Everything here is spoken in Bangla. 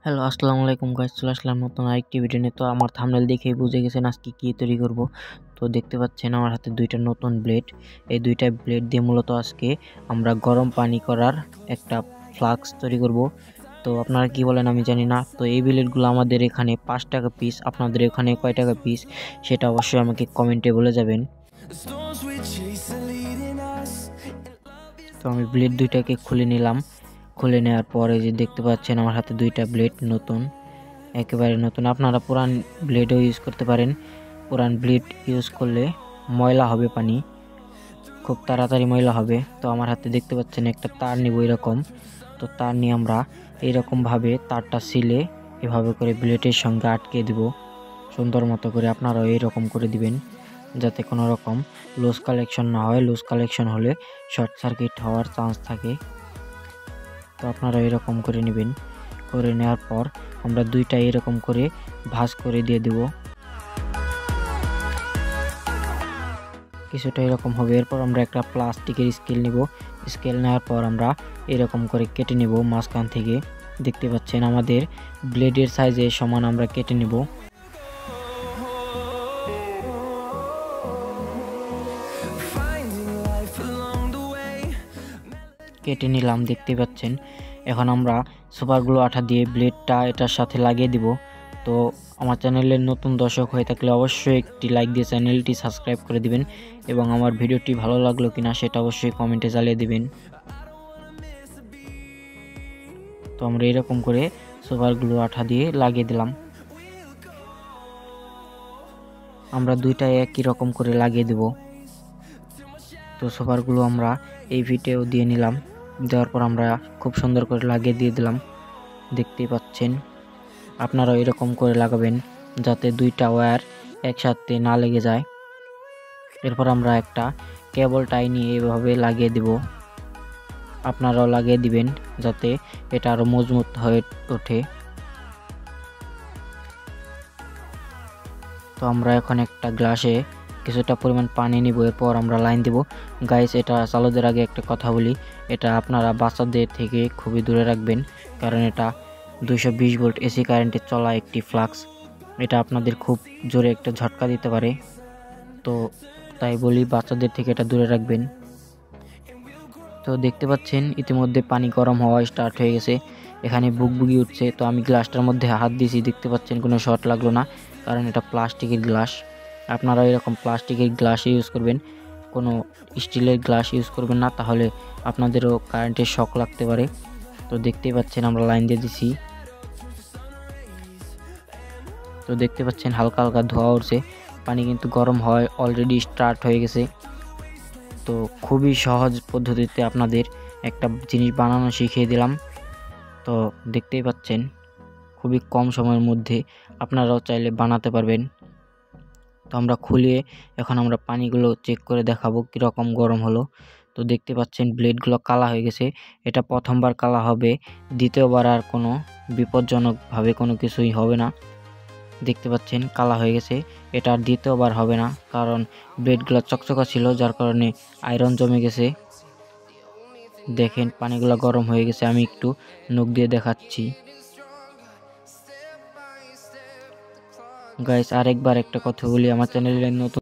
হ্যালো, আসসালামু আলাইকুম গাইস। চলে আসলাম নতুন আরেকটি ভিডিও নিয়ে। তো আমার থাম্বনেল দেখেই বুঝে গেছেন আজকে কি তৈরি করব। তো দেখতে পাচ্ছেন আমার হাতে দুইটা নতুন ব্লেড। এই দুইটা ব্লেড দিয়ে মূলত আজকে আমরা গরম পানি করার একটা ফ্লাক্স তৈরি করব। তো আপনারা কি বলেন আমি জানি না। তো এই ব্লেডগুলো আমাদের এখানে 5 টাকা পিস, আপনাদের এখানে কয় টাকা পিস সেটা অবশ্যই আমাকে কমেন্টে বলে যাবেন। তো আমি ব্লেড দুইটাকে খুলে নিলাম। খুলে নেওয়ার পরে যে দেখতে পাচ্ছেন আমার হাতে দুইটা ব্লেড নতুন, একেবারে নতুন। আপনারা পুরান ব্লেডও ইউজ করতে পারেন। পুরান ব্লেড ইউজ করলে ময়লা হবে, পানি খুব তাড়াতাড়ি ময়লা হবে। তো আমার হাতে দেখতে পাচ্ছেন একটা তার নিব এরকম। তো তার নিয়ে আমরা এইরকমভাবে তারটা সিলে এভাবে করে ব্লেডের সঙ্গে আটকে দিব সুন্দর মতো করে। আপনারাও এইরকম করে দিবেন যাতে কোনো রকম লুজ কালেকশন না হয়। লুজ কালেকশন হলে শর্ট সার্কিট হওয়ার চান্স থাকে। তো আপনারা এরকম করে নেবেন। করে নেওয়ার পর আমরা দুইটা এরকম করে ভাঁজ করে দিয়ে দেব, কিছুটা এরকম হবে। এরপর আমরা একটা প্লাস্টিকের স্কেল নিব। স্কেল নেওয়ার পর আমরা এরকম করে কেটে নেব মাঝখান থেকে। দেখতে পাচ্ছেন আমাদের ব্লেডের সাইজে সমান আমরা কেটে নেব। কেটে নিলাম, দেখতে পাচ্ছেন। এখন আমরা সুপার গ্লু আঠা দিয়ে ব্লেডটা এটার সাথে লাগিয়ে দিব। তো আমার চ্যানেলের নতুন দর্শক হয়ে থাকলে অবশ্যই একটি লাইক দিয়ে চ্যানেলটি সাবস্ক্রাইব করে দিবেন এবং আমার ভিডিওটি ভালো লাগলো কিনা সেটা অবশ্যই কমেন্টে জানিয়ে দিবেন। তো আমরা এরকম করে সুপার গ্লু আঠা দিয়ে লাগিয়ে দিলাম। আমরা দুইটাই একই রকম করে লাগিয়ে দেব। তো সুপার গ্লু আমরা এই ভিটেও দিয়ে নিলাম। দেওয়ার পর আমরা খুব সুন্দর করে লাগিয়ে দিয়ে দিলাম। দেখতেই পাচ্ছেন, আপনারাও এরকম করে লাগাবেন যাতে দুইটা ওয়্যার একসাথে না লেগে যায়। এরপর আমরা একটা কেবল টাই নিয়ে এভাবে লাগিয়ে দিব। আপনারাও লাগিয়ে দিবেন যাতে এটা আরো মজবুত হয়ে ওঠে। তো আমরা এখন একটা গ্লাসে কিছুটা পরিমাণ পানি নিব। এরপর আমরা লাইন দিব। গাইস, এটা চালু দেওয়ার আগে একটা কথা বলি, এটা আপনারা বাচ্চাদের থেকে খুবই দূরে রাখবেন, কারণ এটা 220 ভোল্ট এসি কারেন্টে চলা একটি ফ্লাক্স। এটা আপনাদের খুব জোরে একটা ঝটকা দিতে পারে। তো তাই বলি বাচ্চাদের থেকে এটা দূরে রাখবেন। তো দেখতে পাচ্ছেন ইতিমধ্যে পানি গরম হওয়া স্টার্ট হয়ে গেছে, এখানে বুগবুগি উঠছে। তো আমি গ্লাসটার মধ্যে হাত দিয়েছি, দেখতে পাচ্ছেন কোনো শর্ট লাগলো না, কারণ এটা প্লাস্টিকের গ্লাস। আপনারা এরকম প্লাস্টিকের গ্লাস ইউজ করবেন, কোনো স্টিলের গ্লাস ইউজ করবেন না, তাহলে আপনাদেরও কারেন্টের শক লাগতে পারে। তো দেখতেই পাচ্ছেন আমরা লাইন দিয়ে দিছি। তো দেখতে পাচ্ছেন হালকা হালকা ধোঁয়া উঠছে, পানি কিন্তু গরম হয় অলরেডি স্টার্ট হয়ে গেছে। তো খুবই সহজ পদ্ধতিতে আপনাদের একটা জিনিস বানানো শিখিয়ে দিলাম। তো দেখতেই পাচ্ছেন খুবই কম সময়ের মধ্যে আপনারাও চাইলে বানাতে পারবেন। তো আমরা খুলে এখন আমরা পানিগুলো চেক করে দেখাবো কীরকম গরম হলো। তো দেখতে পাচ্ছেন ব্লেডগুলো কালা হয়ে গেছে। এটা প্রথমবার কালা হবে, দ্বিতীয়বার আর কোনো বিপজ্জনকভাবে কোনো কিছুই হবে না। দেখতে পাচ্ছেন কালা হয়ে গেছে, এটা আর দ্বিতীয়বার হবে না, কারণ ব্লেডগুলো চকচকা ছিল যার কারণে আয়রন জমে গেছে। দেখেন পানিগুলো গরম হয়ে গেছে, আমি একটু নখ দিয়ে দেখাচ্ছি। গাইস, আরেকবার একটা কথা বলি, আমার চ্যানেলের নতুন